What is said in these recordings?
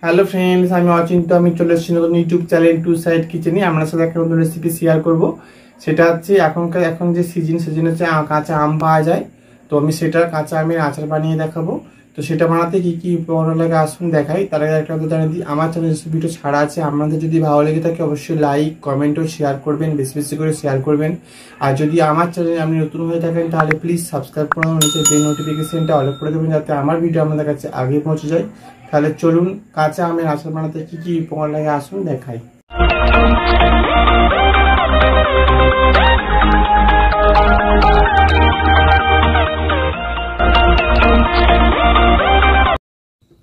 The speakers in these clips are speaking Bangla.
হ্যালো ফ্রেন্ডস, আমি অচিন্ত। আমি চলে এসেছি নতুন ইউটিউব চ্যানেল টু সাইড কিচেনে। আপনার সাথে একটা নতুন রেসিপি শেয়ার করব। সেটা হচ্ছে এখন যে সিজন হচ্ছে কাঁচা আম পাওয়া যায়। তো আমি সেটা কাঁচা আমের আচার বানিয়ে দেখাবো। তো সেটা বানাতে কি কি উপকরণ লাগে আসুন দেখাই। তার আগে একটা কথা জানিয়ে দিই, আমার চ্যানেল রেসিপিটা ছাড়া আছে। আপনাদের যদি ভালো লেগে থাকে অবশ্যই লাইক কমেন্ট ও শেয়ার করবেন, বেশি বেশি করে শেয়ার করবেন। আর যদি আমার চ্যানেলে আপনি নতুন হয়ে থাকেন তাহলে প্লিজ সাবস্ক্রাইব করে নিচে বেল নোটিফিকেশনটা অল করে দেবেন, যাতে আমার ভিডিও আপনাদের কাছে আগে পৌঁছে যায়। তাহলে চলুন কাঁচা আমের আচার বানাতে কি কি উপকরণ লাগে আসুন দেখাই।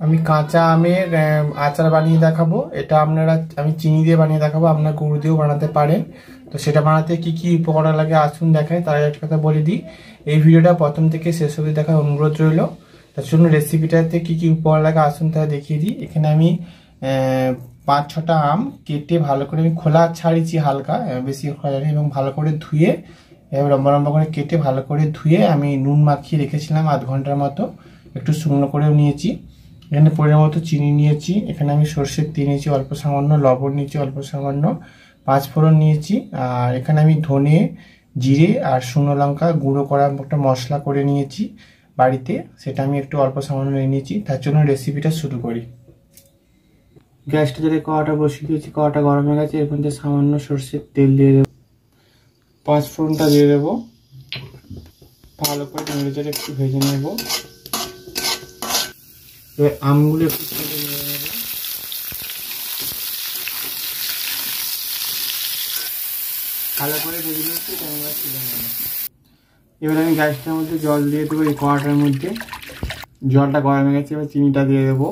আমি কাঁচা আমের আচার বানিয়ে দেখাবো। এটা আমি চিনি দিয়ে বানিয়ে দেখাবো, আপনারা গুড় দিয়েও বানাতে পারেন। তো সেটা বানাতে কি কি উপকরণ লাগে আসুন দেখাই। তার একটা কথা বলে দিই, এই ভিডিওটা প্রথম থেকে শেষ অবধি দেখার অনুরোধ রইল। তার জন্য রেসিপিটাতে কি কি উপকরণ লাগে আসুন তাহলে দেখিয়ে দিই। এখানে আমি 5-6টা আম কেটে ভালো করে আমি খোলা ছাড়িয়েছি, হালকা বেশি খোলা এবং ভালো করে ধুয়ে লম্বা লম্বা করে কেটে ভালো করে ধুয়ে আমি নুন মাখিয়ে রেখেছিলাম আধ ঘন্টার মতো। একটু শুকনো করেও নিয়েছি। এখানে পরিমাণ মতো চিনি নিয়েছি। এখানে আমি সর্ষের তেল নিয়েছি অল্প সামান্য, লবণ নিয়েছি অল্প সামান্য, 5 ফোড়ন নিয়েছি। আর এখানে আমি ধনে, জিরে আর শুকনো লঙ্কা গুঁড়ো করা একটা মশলা করে নিয়েছি বাড়িতে, সেটা আমি একটু অল্প সামান্য নিয়েছি। তার জন্য রেসিপিটা শুরু করি। গ্যাসটা যদি কড়াটা বসিয়ে দিয়েছি, কড়াটা গরম হয়ে গেছে। এর মধ্যে সামান্য সর্ষের তেল দিয়ে দেবো, 5 ফোড়নটা দিয়ে দেবো। ভালো করে নেড়ে চেড়ে একটু ভেজে নেব। এবার আমগুলো একটু ভেজে নেব, ভালো করে ভেজে নিচ্ছি। এবার আমি গ্যাসটার মধ্যে জল দিয়ে দেবো। এই কড়াটার মধ্যে জলটা গরম হয়ে গেছে। এবার চিনিটা দিয়ে দেবো।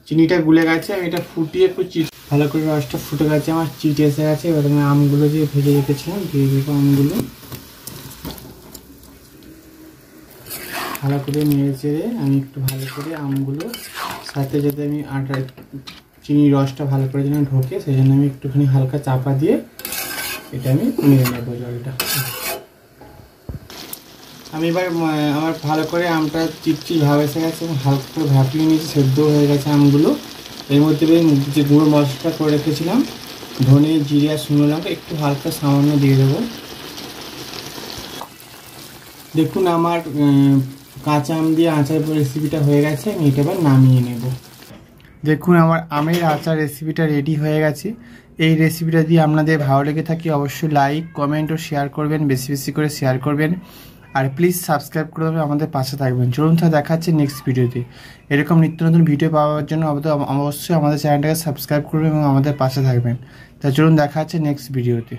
চিনিটা গুলে গেছে, আমি এটা ফুটিয়ে একটু ভালো করে রসটা ফুটে গেছে, আমার চিট এসে গেছে। এবার আমি আমগুলো দিয়ে ভেজে রেখেছিলাম দিয়ে দেবো। আমগুলো ভালো করে নেড়ে চেড়ে আমি একটু ভালো করে আমগুলো সাথে যাতে আমি চিনির রসটা ভালো করে যেন ঢোকে, সেই জন্য আমি একটুখানি হালকা চাপা দিয়ে এটা আমি নেড়ে নেবো জলটা। আমি এবার আমার ভালো করে আমটা চিটচিট ভাব এসে গেছে এবং হালকা করে ভাপিয়ে নিয়েছি, সেদ্ধ হয়ে গেছে আমগুলো। এর মধ্যে যে গুঁড়ো মশলাটা করে রেখেছিলাম ধনে, জিরে আর শুকনো লঙ্কা একটু হালকা সামান্য দিয়ে দেবো। দেখুন আমার কাঁচা আম দিয়ে আচার রেসিপিটা হয়ে গেছে। আমি এটা এবার নামিয়ে নেব। দেখুন আমার আমের আচার রেসিপিটা রেডি হয়ে গেছে। এই রেসিপিটা দিয়ে আপনাদের ভালো লেগে থাকে অবশ্যই লাইক কমেন্ট ও শেয়ার করবেন, বেশি বেশি করে শেয়ার করবেন। আর প্লিজ সাবস্ক্রাইব করে আমাদের পাশে থাকবেন। চলুন তাহলে দেখা হচ্ছে নেক্সট ভিডিওতে। এরকম নিত্য নতুন ভিডিও পাওয়ার জন্য অবশ্যই আমাদের চ্যানেলটাকে সাবস্ক্রাইব করবেন এবং আমাদের পাশে থাকবেন। তা চলুন দেখা হচ্ছে নেক্সট ভিডিওতে।